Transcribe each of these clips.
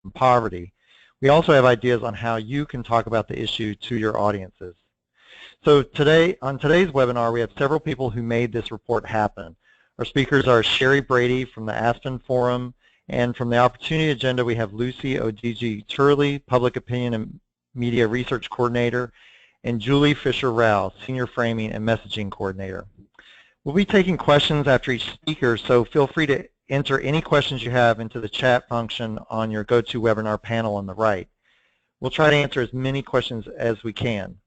from poverty. We also have ideas on how you can talk about the issue to your audiences. So today, on today's webinar, we have several people who made this report happen. Our speakers are Sherry Brady from the Aspen Forum, and from the Opportunity Agenda, we have Lucy Odigi-Turley, Public Opinion and Media Research Coordinator, and Julie Fisher-Rao, Senior Framing and Messaging Coordinator. We'll be taking questions after each speaker, so feel free to enter any questions you have into the chat function on your GoToWebinar panel on the right. We'll try to answer as many questions as we can.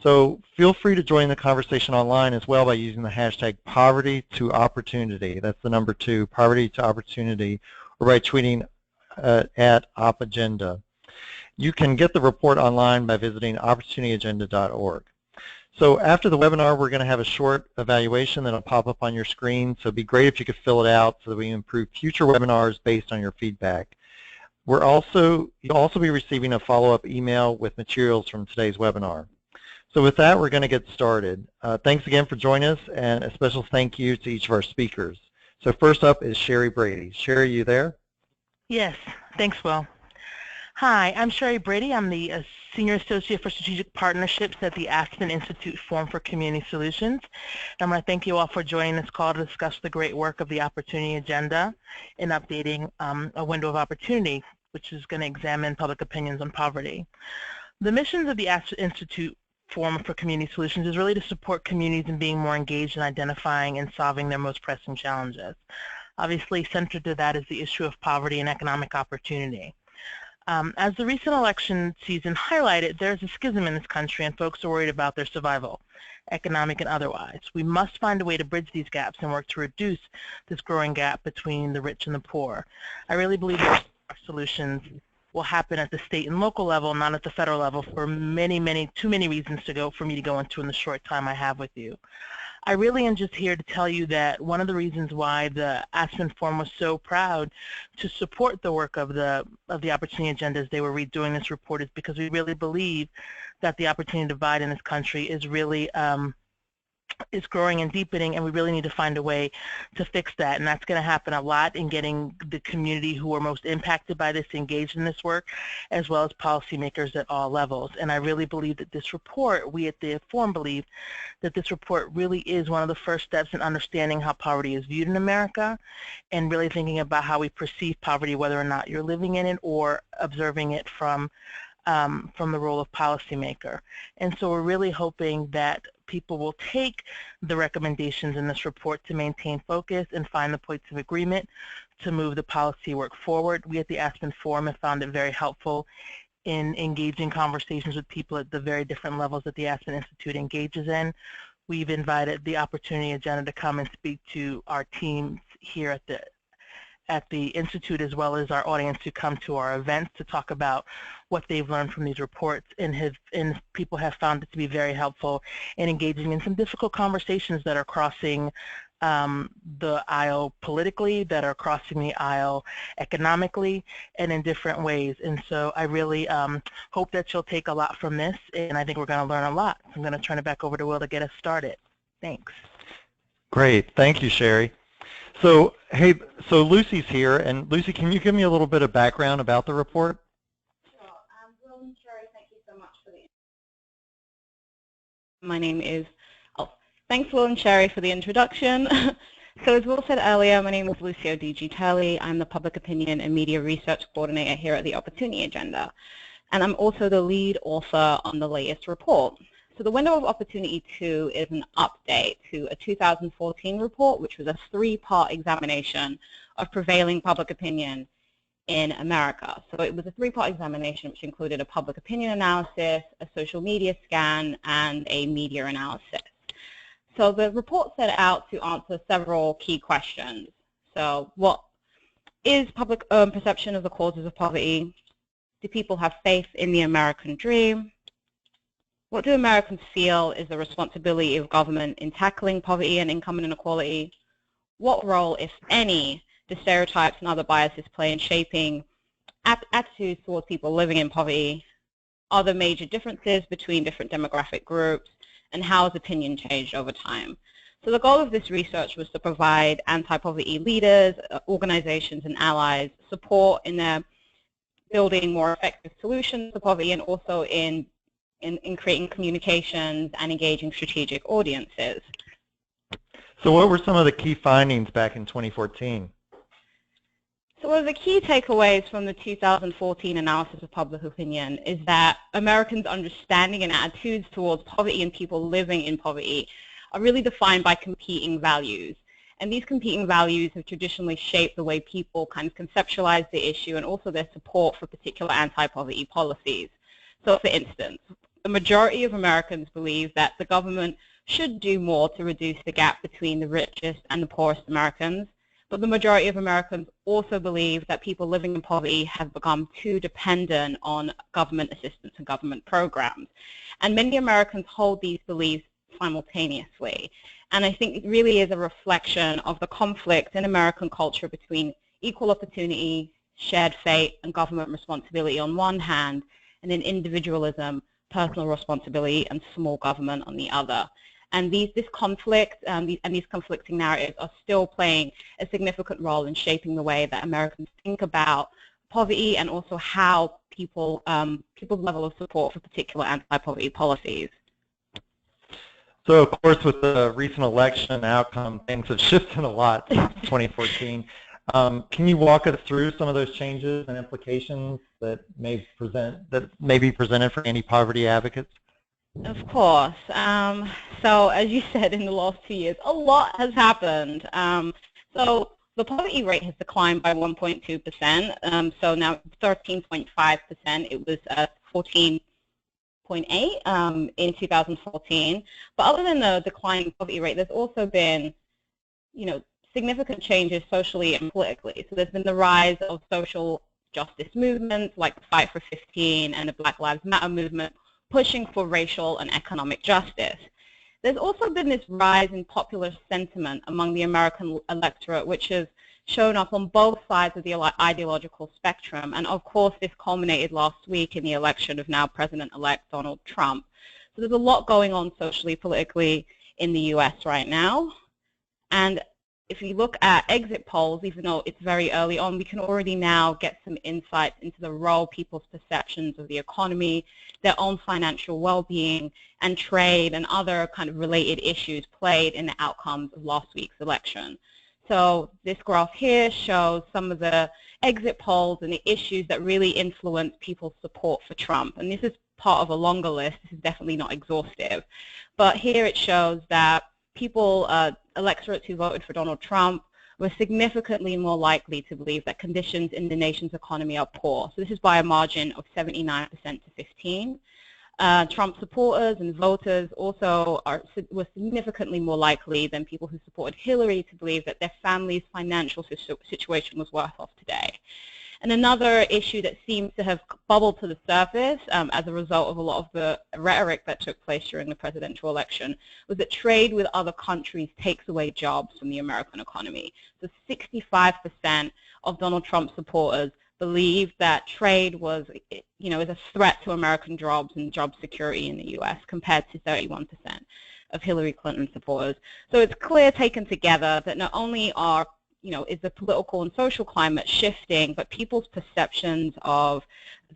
So feel free to join the conversation online as well by using the hashtag #PovertyToOpportunity. That's the number 2, #PovertyToOpportunity, or by tweeting at OpAgenda. You can get the report online by visiting opportunityagenda.org. So after the webinar, we're going to have a short evaluation that will pop up on your screen. So it'd be great if you could fill it out so that we can improve future webinars based on your feedback. You'll also be receiving a follow-up email with materials from today's webinar. So with that, we're going to get started. Thanks again for joining us, and a special thank you to each of our speakers. So first up is Sherry Brady. Sherry, you there? Yes, thanks, Will. Hi, I'm Sherry Brady. I'm the Senior Associate for Strategic Partnerships at the Aspen Institute Forum for Community Solutions. And I want to thank you all for joining this call to discuss the great work of the Opportunity Agenda in updating a window of opportunity, which is going to examine public opinions on poverty. The missions of the Aspen Institute Forum for Community Solutions is really to support communities in being more engaged in identifying and solving their most pressing challenges. Obviously, centered to that is the issue of poverty and economic opportunity. As the recent election season highlighted, there's a schism in this country and folks are worried about their survival, economic and otherwise. We must find a way to bridge these gaps and work to reduce this growing gap between the rich and the poor. I really believe that our solutions will happen at the state and local level, not at the federal level, for too many reasons for me to go into in the short time I have with you. I really am just here to tell you that one of the reasons why the Aspen Forum was so proud to support the work of the Opportunity Agenda as they were redoing this report is because we really believe that the opportunity divide in this country is really is growing and deepening, and we really need to find a way to fix that. And that's going to happen a lot in getting the community who are most impacted by this engaged in this work, as well as policymakers at all levels. And I really believe that this report, we at the Forum believe that this report really is one of the first steps in understanding how poverty is viewed in America, and really thinking about how we perceive poverty, whether or not you're living in it or observing it from the role of policymaker. And so we're really hoping that people will take the recommendations in this report to maintain focus and find the points of agreement to move the policy work forward. We at the Aspen Forum have found it very helpful in engaging conversations with people at the very different levels that the Aspen Institute engages in. We've invited the Opportunity Agenda to come and speak to our teams here at the Institute, as well as our audience who come to our events to talk about what they've learned from these reports, and people have found it to be very helpful in engaging in some difficult conversations that are crossing the aisle politically, that are crossing the aisle economically, and in different ways. And so I really hope that you'll take a lot from this, and I think we're going to learn a lot. I'm going to turn it back over to Will to get us started. Thanks. Great. Thank you, Sherry. So, hey, so Lucy's here, and Lucy, can you give me a little bit of background about the report? Sure. Will and Sherry, thank you so much for the. My name is. Thanks, Will and Sherry, for the introduction. So, as Will said earlier, my name is Lucy Odigi-Turley. I'm the Public Opinion and Media Research Coordinator here at the Opportunity Agenda, and I'm also the lead author on the latest report. So the Window of Opportunity 2 is an update to a 2014 report, which was a 3-part examination of prevailing public opinion in America. So it was a 3-part examination which included a public opinion analysis, a social media scan, and a media analysis. So the report set out to answer several key questions. So what is public perception of the causes of poverty? Do people have faith in the American dream? What do Americans feel is the responsibility of government in tackling poverty and income inequality? What role, if any, do stereotypes and other biases play in shaping attitudes towards people living in poverty? Are there major differences between different demographic groups? And how has opinion changed over time? So the goal of this research was to provide anti-poverty leaders, organizations, and allies support in their building more effective solutions to poverty and also in creating communications and engaging strategic audiences. So what were some of the key findings back in 2014? So one of the key takeaways from the 2014 analysis of public opinion is that Americans' understanding and attitudes towards poverty and people living in poverty are really defined by competing values. And these competing values have traditionally shaped the way people kind of conceptualize the issue and also their support for particular anti-poverty policies. So for instance, the majority of Americans believe that the government should do more to reduce the gap between the richest and the poorest Americans. But the majority of Americans also believe that people living in poverty have become too dependent on government assistance and government programs. And many Americans hold these beliefs simultaneously. And I think it really is a reflection of the conflict in American culture between equal opportunity, shared fate, and government responsibility on one hand, and then individualism, personal responsibility, and small government on the other. And this conflict and these conflicting narratives are still playing a significant role in shaping the way that Americans think about poverty and also how people's level of support for particular anti-poverty policies. So of course with the recent election outcome, things have shifted a lot since 2014. Can you walk us through some of those changes and implications that may be presented for anti-poverty advocates? Of course. So as you said, in the last 2 years, a lot has happened. So the poverty rate has declined by 1.2%. So now 13.5%. It was 14.8 in 2014. But other than the decline in poverty rate, there's also been, significant changes socially and politically. So there's been the rise of social justice movements like the Fight for 15 and the Black Lives Matter movement, pushing for racial and economic justice. There's also been this rise in popular sentiment among the American electorate, which has shown up on both sides of the ideological spectrum. And of course, this culminated last week in the election of now President-elect Donald Trump. So there's a lot going on socially, politically in the US right now. And if you look at exit polls, even though it's very early on, we can already now get some insights into the role people's perceptions of the economy, their own financial well-being, and trade and other kind of related issues played in the outcomes of last week's election. So this graph here shows some of the exit polls and the issues that really influence people's support for Trump. And this is part of a longer list. This is definitely not exhaustive. But here it shows that electorates who voted for Donald Trump were significantly more likely to believe that conditions in the nation's economy are poor. So this is by a margin of 79% to 15. Trump supporters and voters also were significantly more likely than people who supported Hillary to believe that their family's financial situation was worse off today. And another issue that seems to have bubbled to the surface as a result of a lot of the rhetoric that took place during the presidential election was that trade with other countries takes away jobs from the American economy. So 65% of Donald Trump supporters believed that trade was, is a threat to American jobs and job security in the U.S. compared to 31% of Hillary Clinton supporters. So it's clear, taken together, that not only is the political and social climate shifting, but people's perceptions of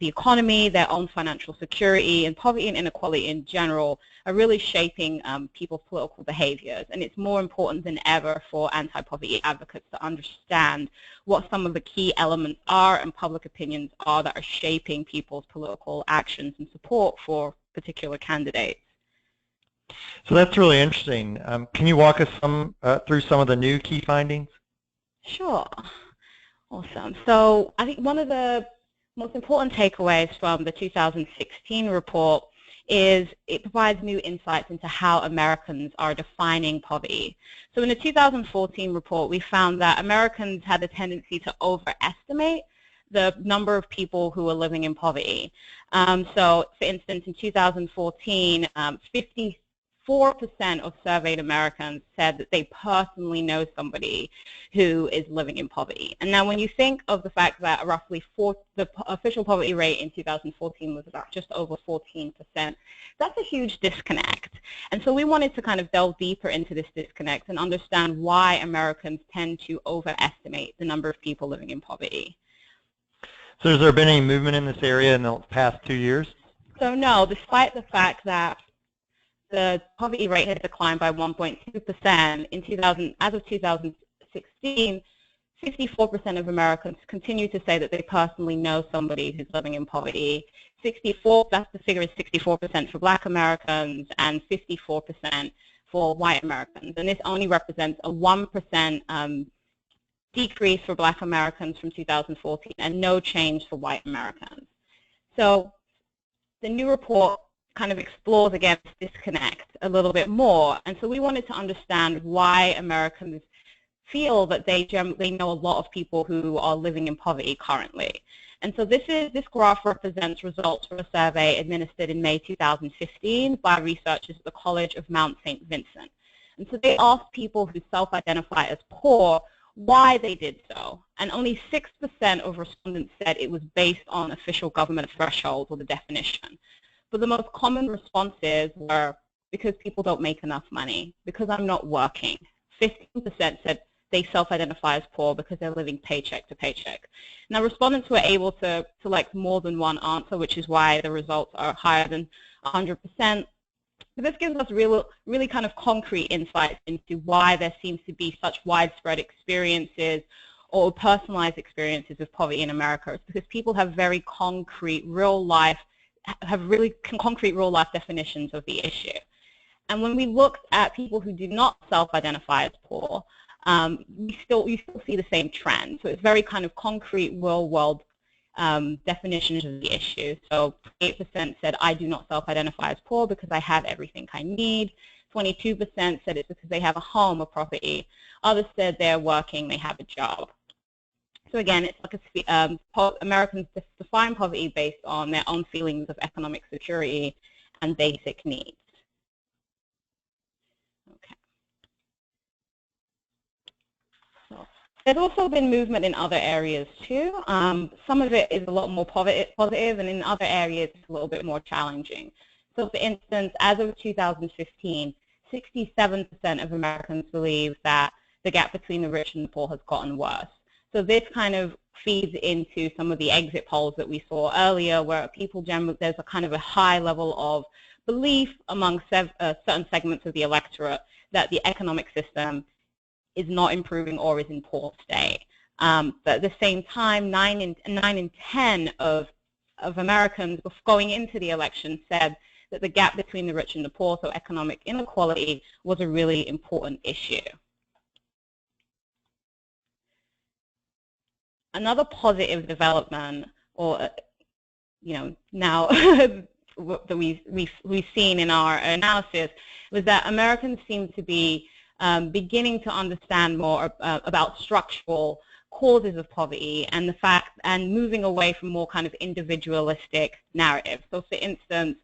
the economy, their own financial security, and poverty and inequality in general are really shaping people's political behaviors. And it's more important than ever for anti-poverty advocates to understand what some of the key elements are and public opinions are that are shaping people's political actions and support for particular candidates. So that's really interesting. Can you walk us through some of the new key findings? Sure. Awesome. So I think one of the most important takeaways from the 2016 report is it provides new insights into how Americans are defining poverty. So in the 2014 report, we found that Americans had a tendency to overestimate the number of people who are living in poverty. So for instance, in 2014, 54% of surveyed Americans said that they personally know somebody who is living in poverty. And now when you think of the fact that roughly the official poverty rate in 2014 was about just over 14%, that's a huge disconnect. And so we wanted to kind of delve deeper into this disconnect and understand why Americans tend to overestimate the number of people living in poverty. So has there been any movement in this area in the past 2 years? So no, despite the fact that the poverty rate has declined by 1.2% in 2000, as of 2016, 64% of Americans continue to say that they personally know somebody who's living in poverty. 64, that's the figure is 64% for Black Americans and 54% for white Americans. And this only represents a 1% decrease for Black Americans from 2014 and no change for white Americans. So the new report kind of explores again this disconnect a little bit more. And so we wanted to understand why Americans feel that they know a lot of people who are living in poverty currently. And so this graph represents results from a survey administered in May 2015 by researchers at the College of Mount St. Vincent. And so they asked people who self-identify as poor why they did so. And only 6% of respondents said it was based on official government thresholds or the definition. But the most common responses were because people don't make enough money, because I'm not working. 15% said they self-identify as poor because they're living paycheck to paycheck. Now, respondents were able to select more than one answer, which is why the results are higher than 100%. But this gives us really kind of concrete insights into why there seems to be such widespread experiences or personalized experiences of poverty in America. It's because people have very concrete, real-life definitions of the issue. And when we looked at people who do not self-identify as poor, you still see the same trend. So it's very kind of concrete, real-world definitions of the issue. So 8% said, I do not self-identify as poor because I have everything I need. 22% said it's because they have a home or property. Others said they're working, they have a job. So again, it's like Americans define poverty based on their own feelings of economic security and basic needs. Okay. So there's also been movement in other areas too. Some of it is a lot more positive, and in other areas it's a little bit more challenging. So for instance, as of 2015, 67% of Americans believe that the gap between the rich and the poor has gotten worse. So this kind of feeds into some of the exit polls that we saw earlier, where people generally, there's a kind of a high level of belief among certain segments of the electorate that the economic system is not improving or is in poor state. But at the same time, 9 in 10 of Americans going into the election said that the gap between the rich and the poor, so economic inequality, was a really important issue. Another positive development, or now that we've seen in our analysis, was that Americans seem to be beginning to understand more about structural causes of poverty and and moving away from more kind of individualistic narratives. So, for instance,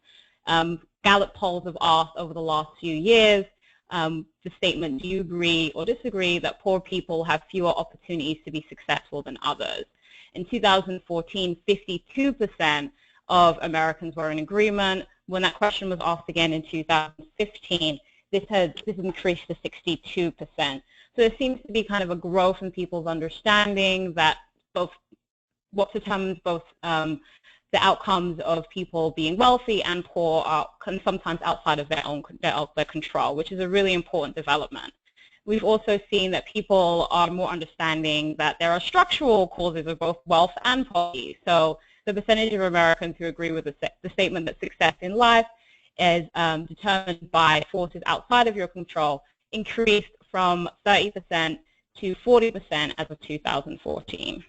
Gallup polls have asked over the last few years the statement, do you agree or disagree that poor people have fewer opportunities to be successful than others? In 2014, 52% of Americans were in agreement. When that question was asked again in 2015, this increased to 62%. So there seems to be kind of a growth in people's understanding that what determines both the outcomes of people being wealthy and poor are sometimes outside of their control, which is a really important development. We've also seen that people are more understanding that there are structural causes of both wealth and poverty. So the percentage of Americans who agree with the statement that success in life is determined by forces outside of your control increased from 30% to 40% as of 2014.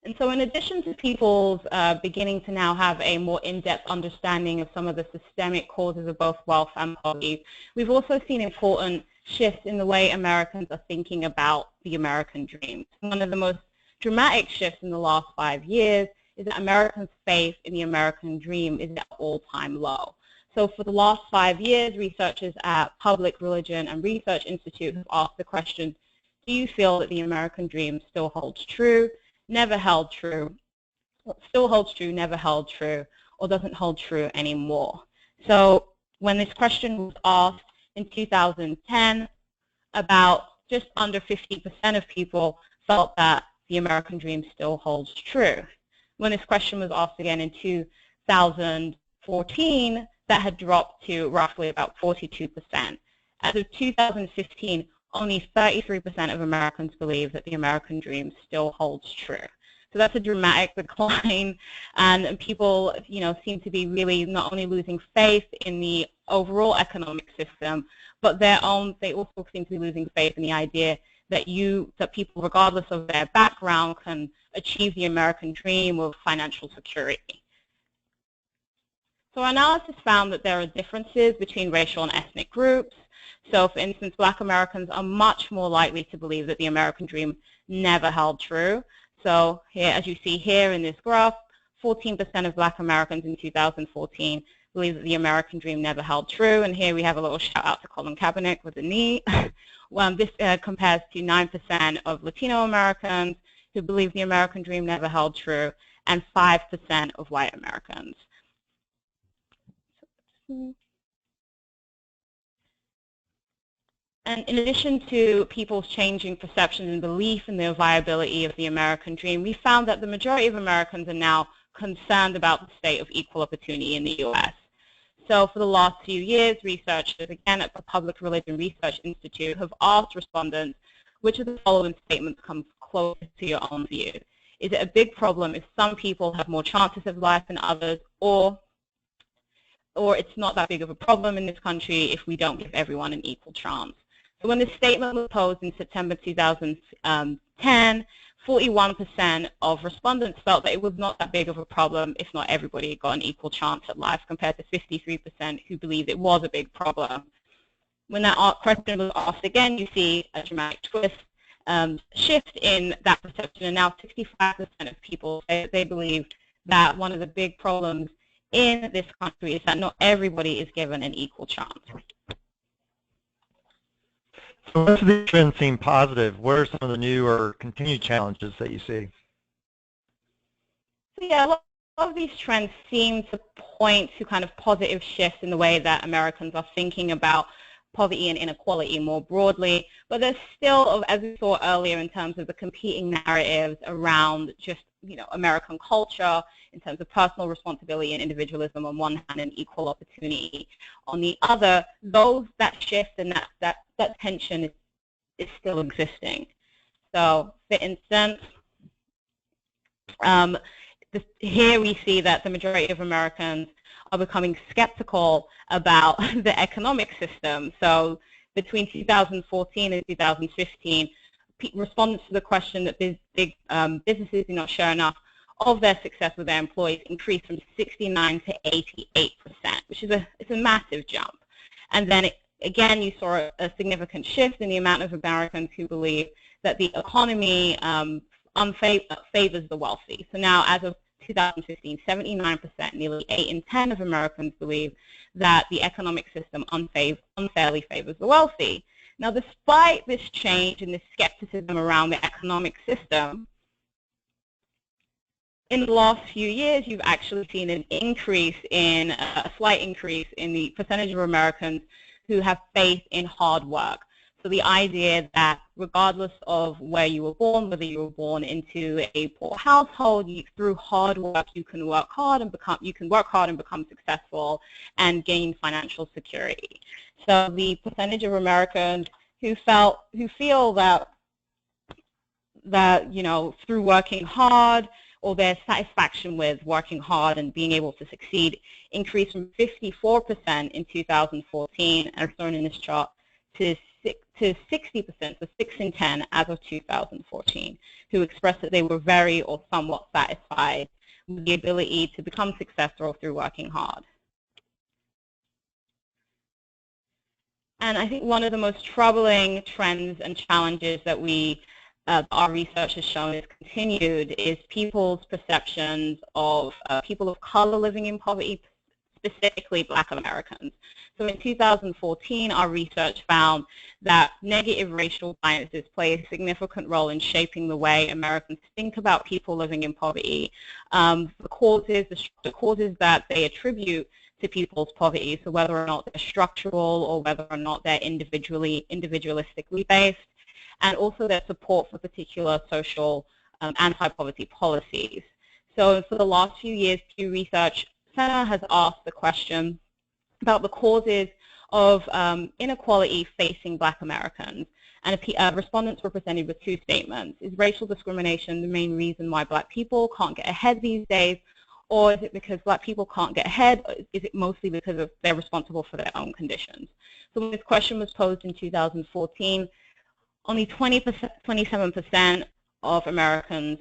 And so in addition to people's beginning to now have a more in-depth understanding of some of the systemic causes of both wealth and poverty, we've also seen important shifts in the way Americans are thinking about the American dream. One of the most dramatic shifts in the last 5 years is that Americans' faith in the American dream is at all-time low. So for the last 5 years, researchers at Public Religion and Research Institute have asked the question, do you feel that the American dream still holds true, never held true, still holds true, never held true, or doesn't hold true anymore? So when this question was asked in 2010, about just under 50% of people felt that the American dream still holds true. When this question was asked again in 2014, that had dropped to roughly about 42%. As of 2015, only 33% of Americans believe that the American dream still holds true. So that's a dramatic decline, and people, seem to be really not only losing faith in the overall economic system, but they also seem to be losing faith in the idea that people, regardless of their background, can achieve the American dream of financial security. So our analysis found that there are differences between racial and ethnic groups. So, for instance, Black Americans are much more likely to believe that the American dream never held true. So here, as you see here in this graph, 14% of Black Americans in 2014 believe that the American dream never held true. And here we have a little shout out to Colin Kaepernick with the knee. This compares to 9% of Latino Americans who believe the American dream never held true, and 5% of white Americans. And in addition to people's changing perceptions and belief in the viability of the American dream, we found that the majority of Americans are now concerned about the state of equal opportunity in the U.S. So for the last few years, researchers, again at the Public Religion Research Institute, have asked respondents which of the following statements come closest to your own view. Is it a big problem if some people have more chances of life than others, or it's not that big of a problem in this country if we don't give everyone an equal chance? So when this statement was posed in September 2010, 41% of respondents felt that it was not that big of a problem if not everybody got an equal chance at life, compared to 53% who believed it was a big problem. When that question was asked again, you see a dramatic twist, shift in that perception, and now 65% of people say that they believe that one of the big problems in this country is that not everybody is given an equal chance. So most of these trends seem positive. What are some of the new or continued challenges that you see? So yeah, a lot of these trends seem to point to kind of positive shifts in the way that Americans are thinking about poverty and inequality more broadly, but there's still, as we saw earlier, in terms of the competing narratives around just American culture, in terms of personal responsibility and individualism on one hand and equal opportunity on the other, that shift and that tension is still existing. So, for instance, here we see that the majority of Americans are becoming skeptical about the economic system. So between 2014 and 2015, respondents to the question that big businesses do not share enough of their success with their employees increased from 69 to 88%, which is a massive jump. And then again, you saw a significant shift in the amount of Americans who believe that the economy favors the wealthy. So now, as of 2015, 79%, nearly 8 in 10 of Americans believe that the economic system unfairly favors the wealthy. Now, despite this change and this skepticism around the economic system, in the last few years, you've actually seen a slight increase in the percentage of Americans who have faith in hard work. So the idea that regardless of where you were born, whether you were born into a poor household, through hard work you can work hard and become successful and gain financial security. So the percentage of Americans who feel that through working hard, or their satisfaction with working hard and being able to succeed, increased from 54% in 2014, as shown in this chart, to 60%, so 6 in 10 as of 2014, who expressed that they were very or somewhat satisfied with the ability to become successful through working hard. And I think one of the most troubling trends and challenges that our research has shown is continued is people's perceptions of people of color living in poverty, specifically Black Americans. So in 2014, our research found that negative racial biases play a significant role in shaping the way Americans think about people living in poverty. The causes that they attribute to people's poverty, so whether or not they're structural or whether or not they're individualistically based. and also their support for particular social anti-poverty policies. So for the last few years, Pew Research Center has asked the question about the causes of inequality facing Black Americans. And respondents were presented with two statements. Is racial discrimination the main reason why Black people can't get ahead these days? Or is it because Black people can't get ahead? Or is it mostly because they're responsible for their own conditions? So when this question was posed in 2014, only 27% of Americans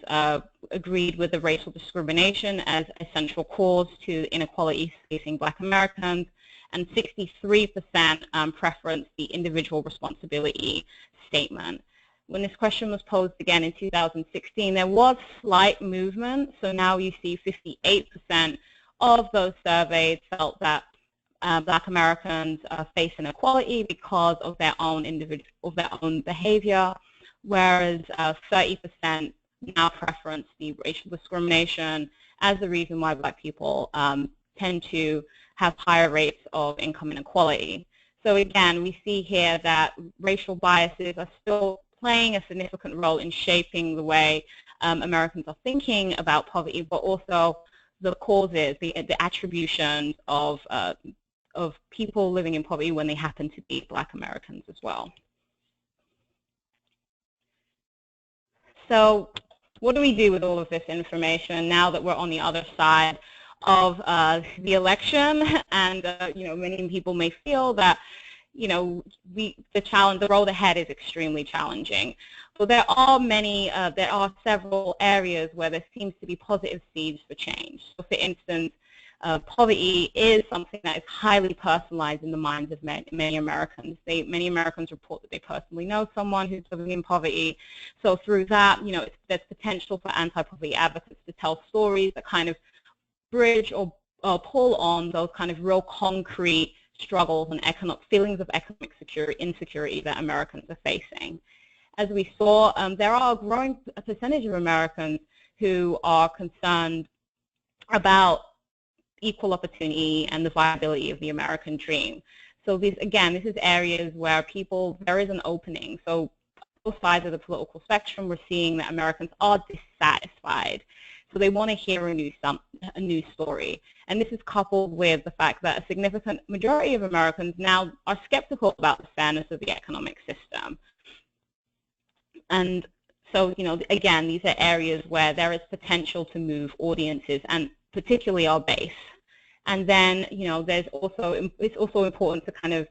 agreed with the racial discrimination as a central cause to inequality facing Black Americans, and 63% preferenced the individual responsibility statement. When this question was posed again in 2016, there was slight movement. So now you see 58% of those surveyed felt that Black Americans face inequality because of their own behavior, whereas 30% now preference the racial discrimination as the reason why Black people tend to have higher rates of income inequality. So again, we see here that racial biases are still playing a significant role in shaping the way Americans are thinking about poverty, but also the causes, the attributions of people living in poverty when they happen to be Black Americans as well. So what do we do with all of this information now that we're on the other side of the election? And many people may feel that the road ahead is extremely challenging. But there are several areas where there seems to be positive seeds for change. So for instance, poverty is something that is highly personalized in the minds of many Americans. Many Americans report that they personally know someone who's living in poverty. So through that, there's potential for anti-poverty advocates to tell stories that kind of bridge or pull on those kind of real concrete struggles and feelings of economic insecurity that Americans are facing. As we saw, there are a growing percentage of Americans who are concerned about equal opportunity and the viability of the American dream. So this is areas where there is an opening. So both sides of the political spectrum, we're seeing that Americans are dissatisfied. So they want to hear a new story. And this is coupled with the fact that a significant majority of Americans now are skeptical about the fairness of the economic system. And so, again, these are areas where there is potential to move audiences, and particularly our base. And then, it's also important to kind of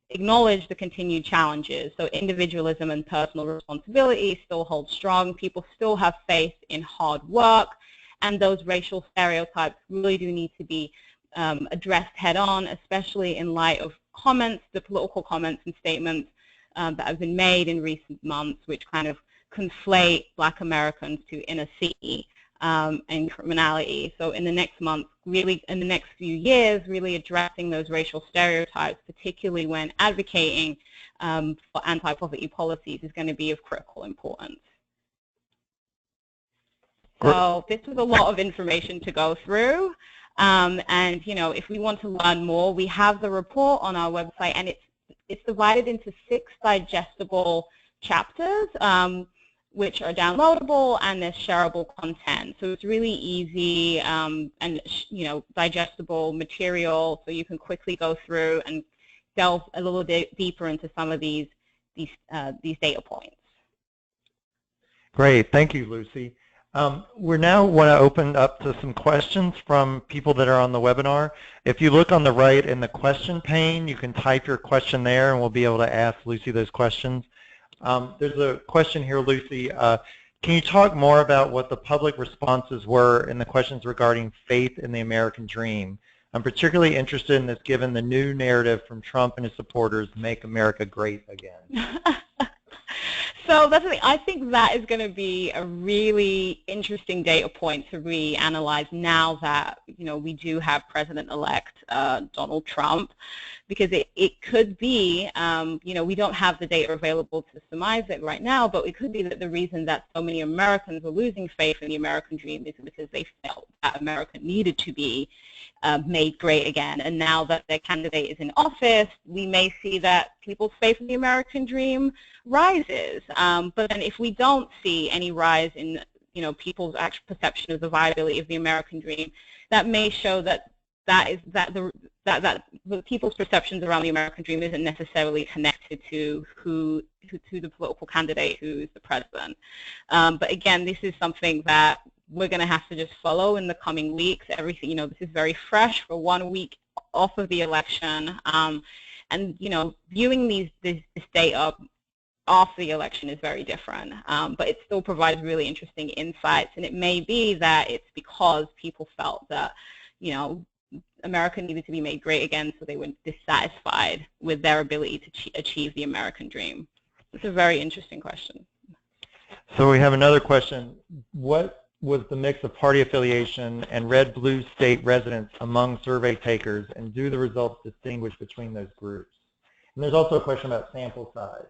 acknowledge the continued challenges. So individualism and personal responsibility still hold strong. People still have faith in hard work. And those racial stereotypes really do need to be addressed head on, especially in light of the political comments and statements that have been made in recent months, which kind of conflate Black Americans to inner city and criminality. So in the next few years, really addressing those racial stereotypes, particularly when advocating for anti-poverty policies, is going to be of critical importance. So this was a lot of information to go through, and if we want to learn more, we have the report on our website, and it's divided into 6 digestible chapters, which are downloadable, and there's shareable content. So it's really easy and digestible material, so you can quickly go through and delve a little bit deeper into some of these data points. Great, thank you, Lucy. We now want to open up to some questions from people that are on the webinar. If you look on the right in the question pane, you can type your question there, and we'll be able to ask Lucy those questions. There's a question here, Lucy. Can you talk more about what the public responses were in the questions regarding faith in the American dream? I'm particularly interested in this given the new narrative from Trump and his supporters, Make America Great Again. So that's the thing. I think that is going to be a really interesting data point to reanalyze now that we do have President-elect Donald Trump, because it could be we don't have the data available to surmise it right now, but it could be that the reason that so many Americans are losing faith in the American dream is because they felt that America needed to be made great again. And now that their candidate is in office, we may see that people's faith in the American dream rises. But then if we don't see any rise in people's actual perception of the viability of the American dream, that may show that the people's perceptions around the American dream isn't necessarily connected to the political candidate who's the president. But again, this is something that we're going to have to just follow in the coming weeks. Everything, this is very fresh for 1 week off of the election, and viewing this data after the election is very different, but it still provides really interesting insights. And it may be that it's because people felt that America needed to be made great again, so they were dissatisfied with their ability to achieve the American dream. It's a very interesting question. So we have another question. What was the mix of party affiliation and red-blue state residents among survey takers, and do the results distinguish between those groups? And there's also a question about sample size.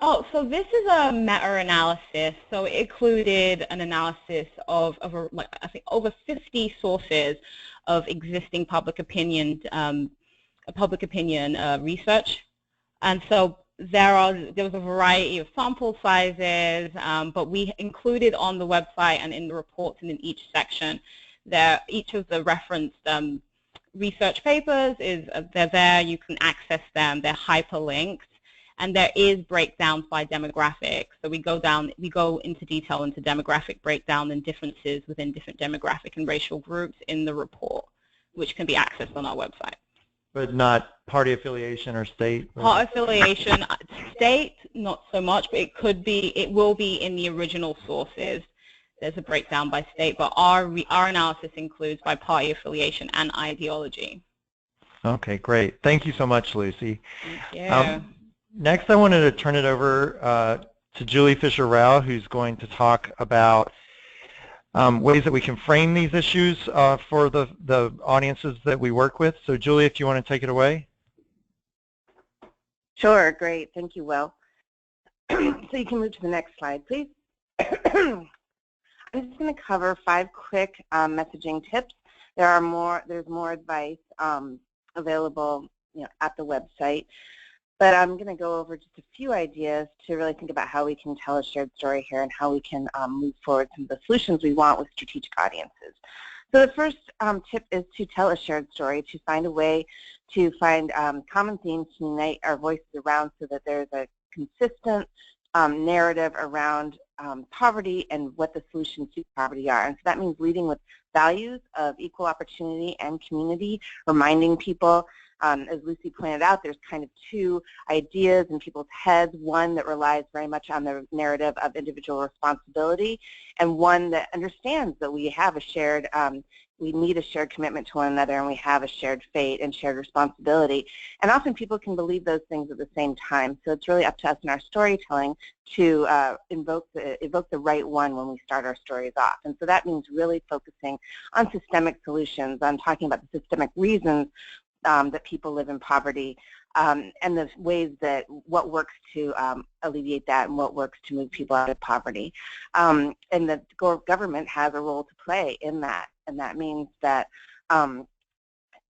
Oh, so this is a meta-analysis. So it included an analysis of I think over 50 sources of existing public opinion research, and so there was a variety of sample sizes, but we included on the website and in the reports and in each section each of the referenced research papers they're there. You can access them. They're hyperlinked. And there is breakdowns by demographic. So we go into detail into demographic breakdown and differences within different demographic and racial groups in the report, which can be accessed on our website. But not party affiliation or state? Party affiliation, state, not so much, but it will be in the original sources. There's a breakdown by state, but our analysis includes by party affiliation and ideology. Okay, great. Thank you so much, Lucy. Thank you. Next, I wanted to turn it over to Julie Fisher-Rao, who's going to talk about ways that we can frame these issues for the audiences that we work with. So, Julie, if you want to take it away. Sure, great. Thank you, Will. So you can move to the next slide, please. I'm just going to cover 5 quick messaging tips. There's more advice available at the website. But I'm going to go over just a few ideas to really think about how we can tell a shared story here and how we can move forward some of the solutions we want with strategic audiences. So the first tip is to tell a shared story, to find a way to find common themes to unite our voices around so that there's a consistent narrative around poverty and what the solutions to poverty are. And so that means leading with values of equal opportunity and community, reminding people. As Lucy pointed out, there's kind of 2 ideas in people's heads, one that relies very much on the narrative of individual responsibility, and one that understands that we have a shared, we need a shared commitment to one another, and we have a shared fate and shared responsibility. And often people can believe those things at the same time, so it's really up to us in our storytelling to evoke the right one when we start our stories off. And so that means really focusing on systemic solutions, on talking about the systemic reasons that people live in poverty, and the ways that what works to alleviate that and what works to move people out of poverty. And the government has a role to play in that, and that means that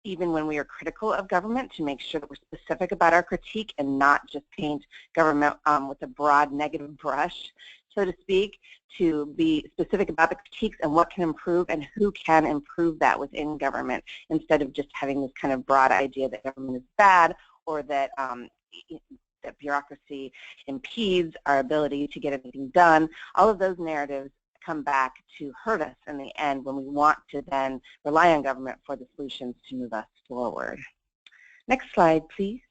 even when we are critical of government, to make sure that we're specific about our critique and not just paint government with a broad negative brush, so to speak, to be specific about the critiques and what can improve and who can improve that within government, instead of just having this kind of broad idea that government is bad or that that bureaucracy impedes our ability to get anything done. All of those narratives come back to hurt us in the end when we want to then rely on government for the solutions to move us forward. Next slide, please.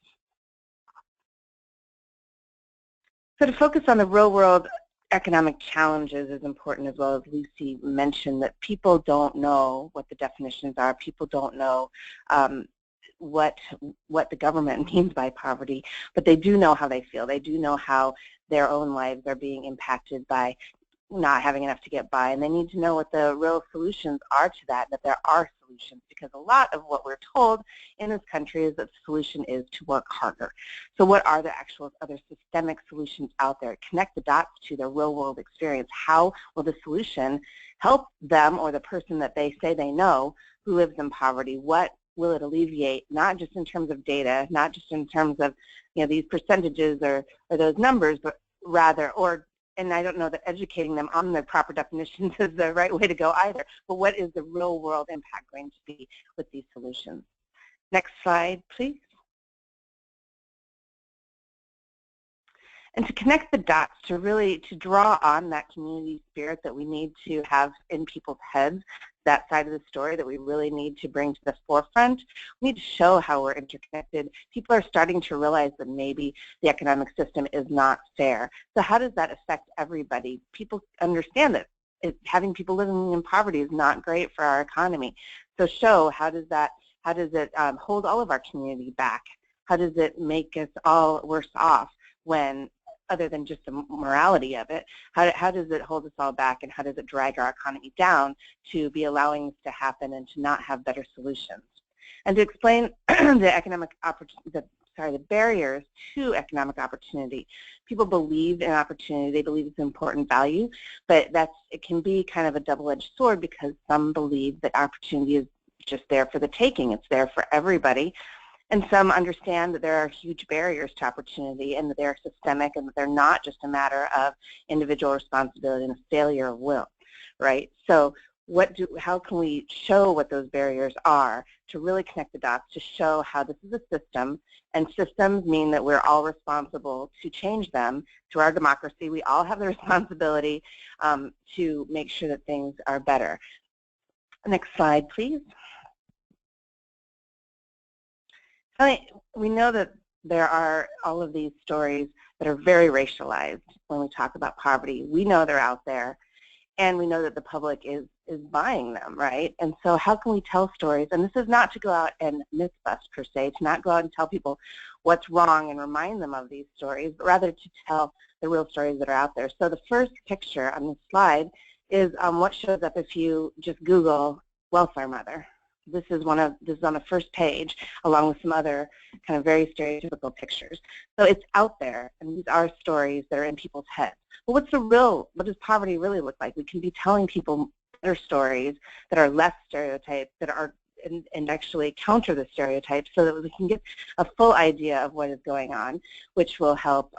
So to focus on the real world economic challenges is important as well. As Lucy mentioned, that people don't know what the definitions are. People don't know what the government means by poverty, but they do know how they feel. They do know how their own lives are being impacted by not having enough to get by, and they need to know what the real solutions are to that there are solutions, because a lot of what we're told in this country is that the solution is to work harder. So what are the actual other systemic solutions out there? Connect the dots to their real world experience. How will the solution help them or the person that they say they know who lives in poverty? What will it alleviate, not just in terms of data, not just in terms of, these percentages or those numbers, but rather, and I don't know that educating them on the proper definitions is the right way to go either, but what is the real world impact going to be with these solutions? Next slide, please. And to connect the dots, to draw on that community spirit that we need to have in people's heads, that side of the story that we really need to bring to the forefront. We need to show how we're interconnected. People are starting to realize that maybe the economic system is not fair. So how does that affect everybody? People understand that having people living in poverty is not great for our economy. So show how does it hold all of our community back? How does it make us all worse off when, other than just the morality of it, how does it hold us all back, and how does it drag our economy down to be allowing this to happen and to not have better solutions? And to explain the barriers to economic opportunity. People believe in opportunity, they believe it's an important value, but it can be kind of a double-edged sword, because some believe that opportunity is just there for the taking, it's there for everybody. And some understand that there are huge barriers to opportunity, and that they're systemic, and that they're not just a matter of individual responsibility and a failure of will, right? So how can we show what those barriers are to really connect the dots, to show how this is a system, and systems mean that we're all responsible to change them. To our democracy, we all have the responsibility to make sure that things are better. Next slide, please. We know that there are all of these stories that are very racialized when we talk about poverty. We know they're out there, and we know that the public is buying them, right? And so how can we tell stories? And this is not to go out and myth bust per se, to not go out and tell people what's wrong and remind them of these stories, but rather to tell the real stories that are out there. So the first picture on this slide is what shows up if you just Google welfare mother. This is on the first page, along with some other kind of very stereotypical pictures. So it's out there, and these are stories that are in people's heads. But what does poverty really look like? We can be telling people better stories that are less stereotyped, that are and actually counter the stereotypes, so that we can get a full idea of what is going on, which will help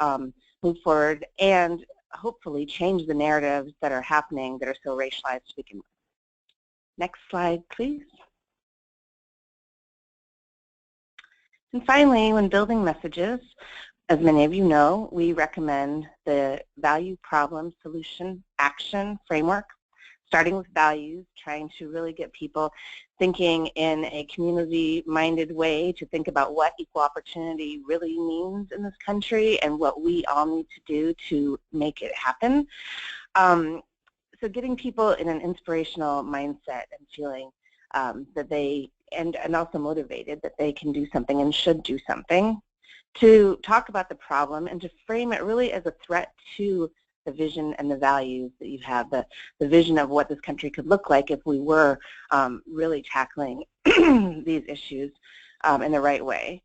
move forward and hopefully change the narratives that are happening that are so racialized to begin with. Next slide, please. And finally, when building messages, as many of you know, we recommend the value, problem, solution, action framework, starting with values, trying to really get people thinking in a community-minded way to think about what equal opportunity really means in this country and what we all need to do to make it happen. So getting people in an inspirational mindset and feeling that they, and also motivated that they can do something and should do something, to talk about the problem and to frame it really as a threat to the vision and the values that you have, the vision of what this country could look like if we were really tackling these issues in the right way.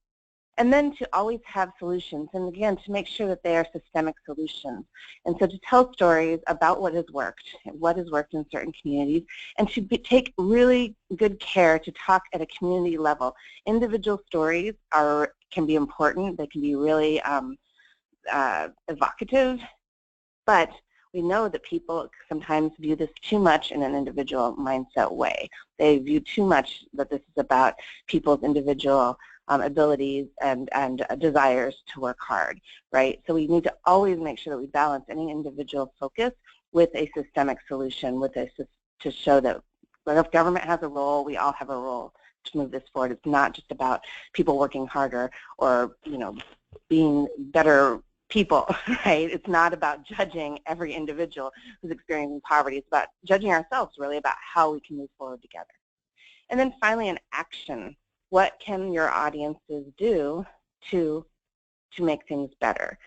And then to always have solutions, and again, to make sure that they are systemic solutions. And so to tell stories about what has worked in certain communities, and to take really good care to talk at a community level. Individual stories can be important, they can be really evocative, but we know that people sometimes view this too much in an individual mindset way. They view too much that this is about people's individual abilities and desires to work hard, right? So we need to always make sure that we balance any individual focus with a systemic solution, to show that if government has a role, we all have a role to move this forward. It's not just about people working harder or, being better people, right? It's not about judging every individual who's experiencing poverty. It's about judging ourselves, really, about how we can move forward together. And then finally, an action. What can your audiences do to make things better?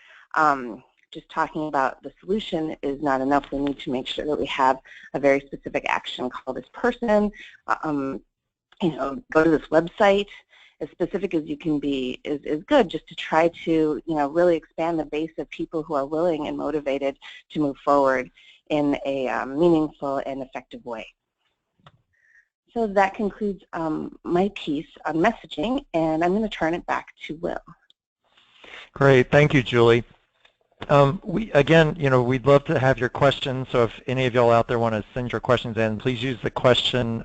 Just talking about the solution is not enough. We need to make sure that we have a very specific action. Call this person, go to this website. As specific as you can be is good, just to try to really expand the base of people who are willing and motivated to move forward in a meaningful and effective way. So that concludes my piece on messaging, and I'm going to turn it back to Will. Great, thank you, Julie. Again, we'd love to have your questions, so if any of y'all out there want to send your questions in, please use the question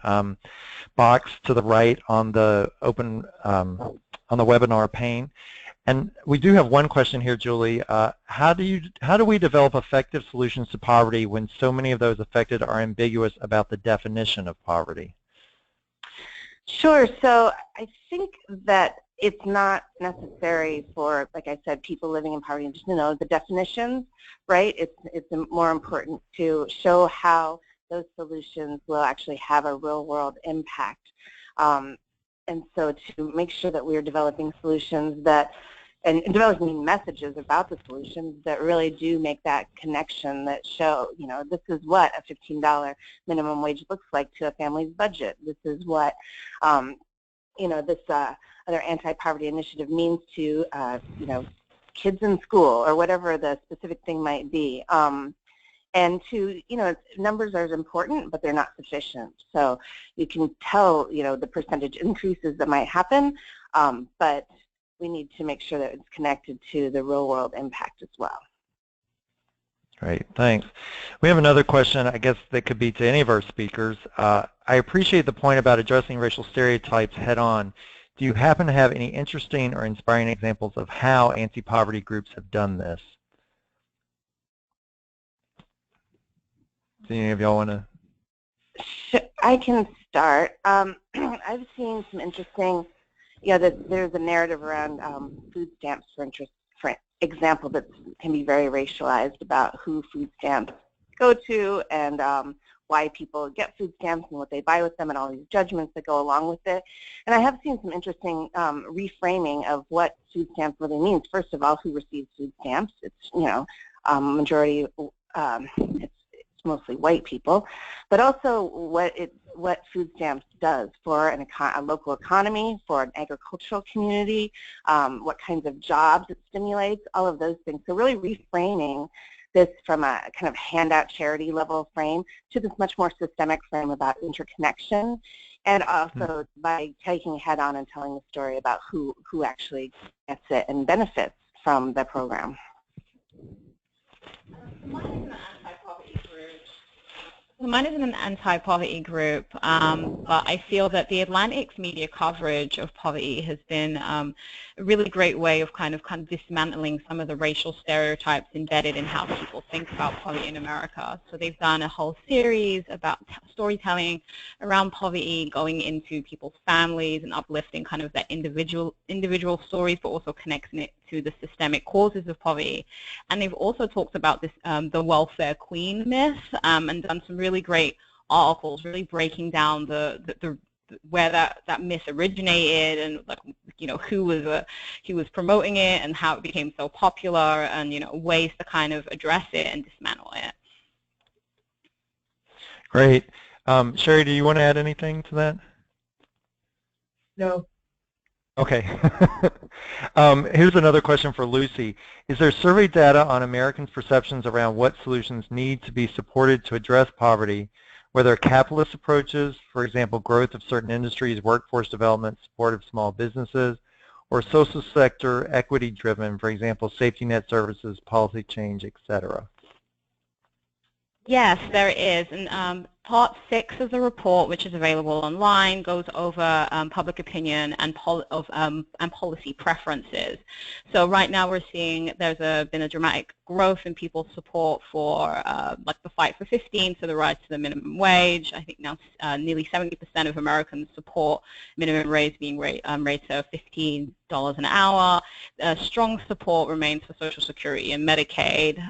box to the right on the on the webinar pane. And we do have one question here, Julie. How do we develop effective solutions to poverty when so many of those affected are ambiguous about the definition of poverty? Sure. So I think that it's not necessary for, like I said, people living in poverty just to know the definitions, right? It's more important to show how those solutions will actually have a real-world impact. And so to make sure that we're developing solutions that, and developing messages about the solutions that really do make that connection, that show, this is what a $15 minimum wage looks like to a family's budget. This is what, this other anti-poverty initiative means to, kids in school, or whatever the specific thing might be. And to, numbers are important, but they're not sufficient. So you can tell, the percentage increases that might happen, but we need to make sure that it's connected to the real world impact as well. Great, thanks. We have another question, I guess, that could be to any of our speakers. I appreciate the point about addressing racial stereotypes head on. Do you happen to have any interesting or inspiring examples of how anti-poverty groups have done this? Do any of y'all want to? I can start. I've seen some interesting, there's a narrative around food stamps, for example, that can be very racialized about who food stamps go to, and why people get food stamps and what they buy with them, and all these judgments that go along with it. And I have seen some interesting reframing of what food stamps really means. First of all, who receives food stamps? It's, majority, it's mostly white people, but also what food stamps does for a local economy, for an agricultural community, what kinds of jobs it stimulates, all of those things. So really reframing this from a kind of handout charity level frame to this much more systemic frame about interconnection, and also by taking head on and telling the story about who actually gets it and benefits from the program. Mine isn't an anti-poverty group, but I feel that the Atlantic's media coverage of poverty has been a really great way of kind of dismantling some of the racial stereotypes embedded in how people think about poverty in America. So they've done a whole series about storytelling around poverty, going into people's families and uplifting kind of their individual stories, but also connecting it to the systemic causes of poverty. And they've also talked about this, the welfare queen myth, and done some really great articles, really breaking down where that myth originated, and who was promoting it, and how it became so popular, and ways to kind of address it and dismantle it. Great. Sherry, do you want to add anything to that? No. Okay. Here's another question for Lucy. Is there survey data on Americans' perceptions around what solutions need to be supported to address poverty, whether capitalist approaches, for example, growth of certain industries, workforce development, support of small businesses, or social sector equity-driven, for example, safety net services, policy change, etc.? Yes, there is. And part 6 of the report, which is available online, goes over public opinion and policy preferences. So right now we're seeing there's been a dramatic growth in people's support for like the fight for 15, so the rise to the minimum wage. I think now nearly 70% of Americans support minimum wage being raised to $15 an hour. Strong support remains for Social Security and Medicaid.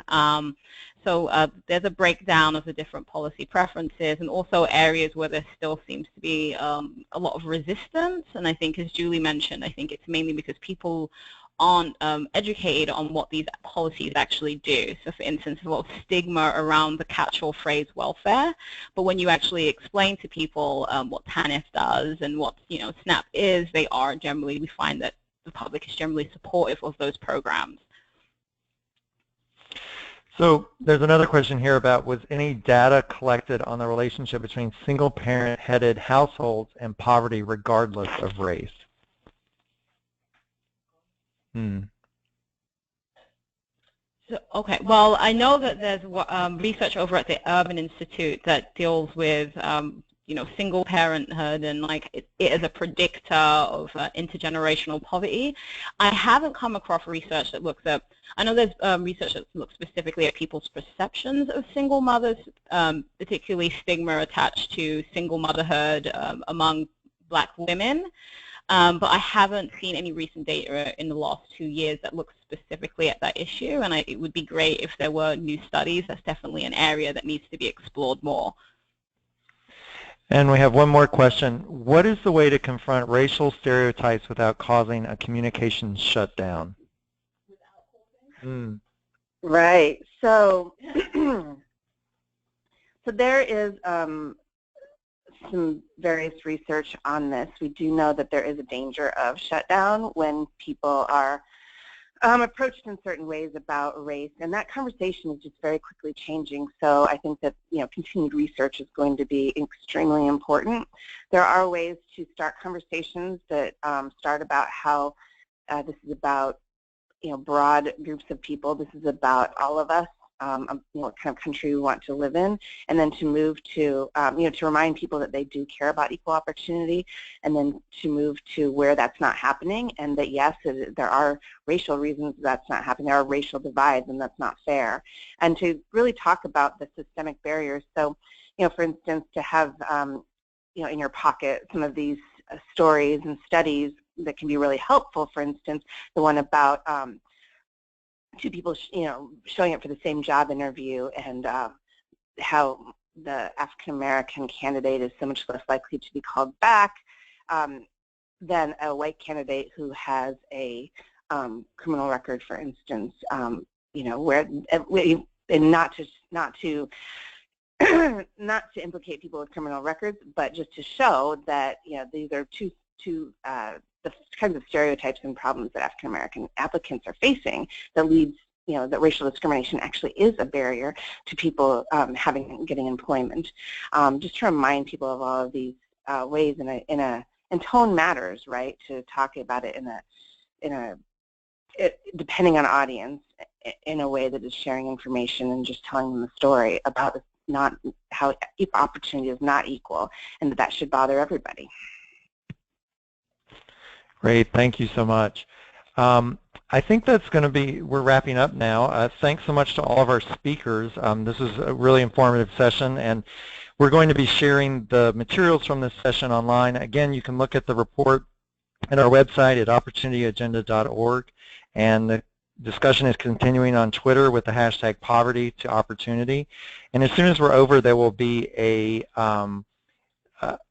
So there's a breakdown of the different policy preferences, and also areas where there still seems to be a lot of resistance. And I think, as Julie mentioned, I think it's mainly because people aren't educated on what these policies actually do. So for instance, there's a lot of stigma around the catch-all phrase welfare, but when you actually explain to people what TANF does and what SNAP is, we find that the public is generally supportive of those programs. So there's another question here about, was any data collected on the relationship between single-parent-headed households and poverty regardless of race? So, okay, well, I know that there's research over at the Urban Institute that deals with single parenthood and like it as a predictor of intergenerational poverty. I haven't come across research that looks at, I know there's research that looks specifically at people's perceptions of single mothers, particularly stigma attached to single motherhood among Black women. But I haven't seen any recent data in the last 2 years that looks specifically at that issue, and it would be great if there were new studies. That's definitely an area that needs to be explored more. And we have one more question. What is the way to confront racial stereotypes without causing a communication shutdown? Right. So, so there is some various research on this. We do know that there is a danger of shutdown when people are approached in certain ways about race, and that conversation is just very quickly changing. So I think that continued research is going to be extremely important. There are ways to start conversations that start about how this is about broad groups of people. This is about all of us. What kind of country we want to live in, and then to move to, to remind people that they do care about equal opportunity, and then to move to where that's not happening, and that yes, there are racial reasons that's not happening. There are racial divides, and that's not fair. And to really talk about the systemic barriers. So, for instance, to have, in your pocket some of these stories and studies that can be really helpful. For instance, the one about two people, showing up for the same job interview, and how the African-American candidate is so much less likely to be called back than a white candidate who has a criminal record, for instance. Where and not to implicate people with criminal records, but just to show that these are two the kinds of stereotypes and problems that African-American applicants are facing that leads, that racial discrimination actually is a barrier to people getting employment. Just to remind people of all of these ways, and tone matters, right? To talk about it depending on audience, in a way that is sharing information and just telling them the story about not how opportunity is not equal, and that should bother everybody. Great, thank you so much. I think that's going to be, we're wrapping up now. Thanks so much to all of our speakers. This was a really informative session, and we're going to be sharing the materials from this session online. Again, you can look at the report at our website at opportunityagenda.org, and the discussion is continuing on Twitter with the hashtag poverty to opportunity. And as soon as we're over, there will be an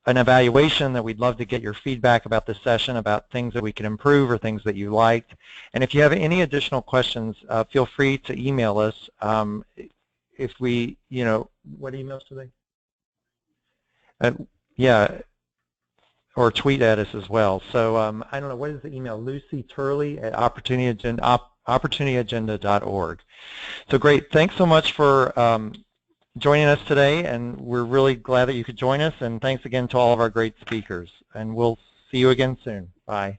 evaluation that we'd love to get your feedback about this session, about things that we can improve or things that you liked. And if you have any additional questions, feel free to email us. If we, what emails do they? Yeah, or tweet at us as well. So I don't know, what is the email? Lucy Turley at opportunityagenda.org. So great, thanks so much for joining us today, and we're really glad that you could join us, and thanks again to all of our great speakers, and we'll see you again soon. Bye.